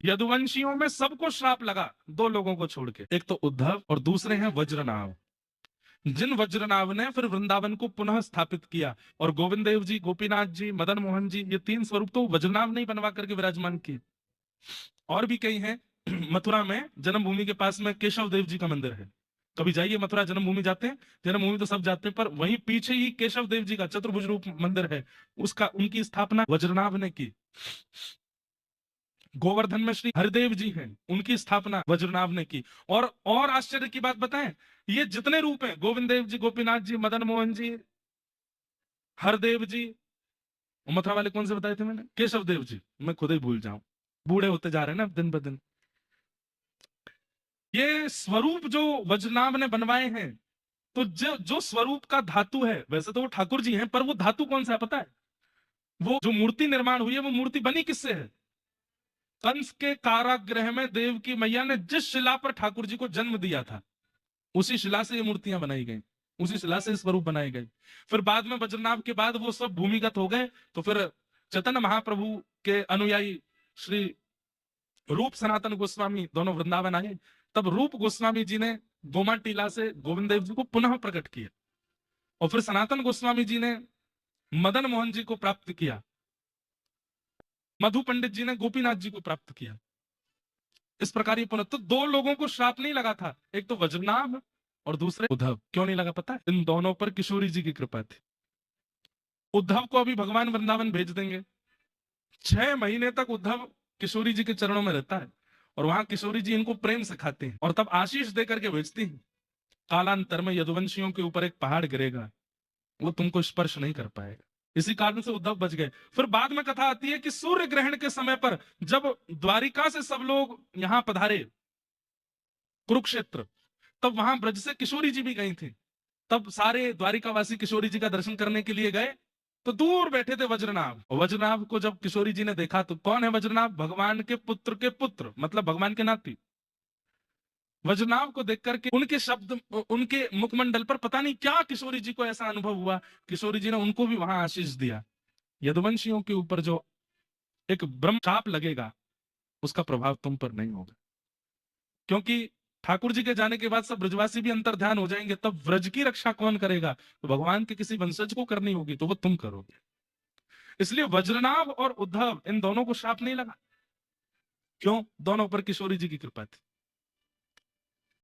यदुवंशियों में सबको श्राप लगा, दो लोगों को छोड़ के, एक तो उद्धव और दूसरे हैं वज्रनाभ। जिन वज्रनाभ ने फिर वृंदावन को पुनः स्थापित किया, और गोविंद देव जी, गोपीनाथ जी, मदन मोहन जी, ये तीन स्वरूप तो वज्रनाभ ने ही बनवा करके विराजमान किए। और भी कई हैं। मथुरा में जन्मभूमि के पास में केशव देव जी का मंदिर है। कभी जाइए मथुरा, जन्मभूमि जाते हैं, जन्मभूमि तो सब जाते हैं, पर वहीं पीछे ही केशव देव जी का चतुर्भुज रूप मंदिर है, उसका उनकी स्थापना वज्रनाभ ने की। गोवर्धन में श्री हरिदेव जी हैं, उनकी स्थापना वज्रनाभ ने की। और आश्चर्य की बात बताएं, ये जितने रूप हैं, गोविंद देव जी, गोपीनाथ जी, मदन मोहन जी, हरदेव जी, मथुरा वाले कौन से बताए थे मैंने, केशव देव जी, मैं खुद ही भूल जाऊं, बूढ़े होते जा रहे हैं ना दिन ब दिन। ये स्वरूप जो वज्रनाभ ने बनवाए हैं, तो जो जो स्वरूप का धातु है, वैसे तो वो ठाकुर जी हैं, पर वो धातु कौन सा है पता है? वो जो मूर्ति निर्माण हुई है, वो मूर्ति बनी किससे है? कंस के कारागृह में देव की मैया ने जिस शिला पर ठाकुर जी को जन्म दिया था, उसी शिला से ये मूर्तियां बनाई गई, उसी शिला से स्वरूप बनाए गए। फिर बाद में वज्रनाभ के बाद वो सब भूमिगत हो गए, तो फिर चैतन्य महाप्रभु के अनुयायी श्री रूप सनातन गोस्वामी दोनों वृंदावन आए। तब रूप गोस्वामी जी ने गोमा टीला से गोविंद देव जी को पुनः प्रकट किया, और फिर सनातन गोस्वामी जी ने मदन मोहन जी को प्राप्त किया, मधु पंडित जी ने गोपीनाथ जी को प्राप्त किया। इस प्रकार ये पुनः, तो दो लोगों को श्राप नहीं लगा था, एक तो वज्रनाभ और दूसरे उद्धव। क्यों नहीं लगा पता है? इन दोनों पर किशोरी जी की कृपा थी। उद्धव को अभी भगवान वृंदावन भेज देंगे, 6 महीने तक उद्धव किशोरी जी के चरणों में रहता है, और वहां किशोरी जी इनको प्रेम सिखाते हैं, और तब आशीष दे करके भेजती हैं, कालांतर में यदुवंशियों के ऊपर एक पहाड़ गिरेगा, वो तुमको स्पर्श नहीं कर पाएगा। इसी कारण से उद्धव बच गए। फिर बाद में कथा आती है कि सूर्य ग्रहण के समय पर जब द्वारिका से सब लोग यहां पधारे, कुरुक्षेत्र, तब वहां ब्रज से किशोरी जी भी गई थी। तब सारे द्वारिकावासी किशोरी जी का दर्शन करने के लिए गए, तो दूर बैठे थे वज्रनाभ। वज्रनाभ को जब किशोरी जी ने देखा, तो कौन है वज्रनाभ? भगवान के पुत्र के पुत्र, मतलब भगवान के नाती। वज्रनाभ को देख करके उनके शब्द, उनके मुखमंडल पर पता नहीं क्या किशोरी जी को ऐसा अनुभव हुआ, किशोरी जी ने उनको भी वहां आशीष दिया। यदुवंशियों के ऊपर जो एक ब्रह्मशाप लगेगा, उसका प्रभाव तुम पर नहीं होगा, क्योंकि ठाकुर जी के जाने के बाद सब ब्रजवासी भी अंतर ध्यान हो जाएंगे। तब व्रज की रक्षा कौन करेगा? तो भगवान के किसी वंशज को करनी होगी, तो वो तुम करोगे। इसलिए वज्रनाभ और उद्धव, इन दोनों को श्राप नहीं लगा। क्यों? दोनों पर किशोरी जी की कृपा थी।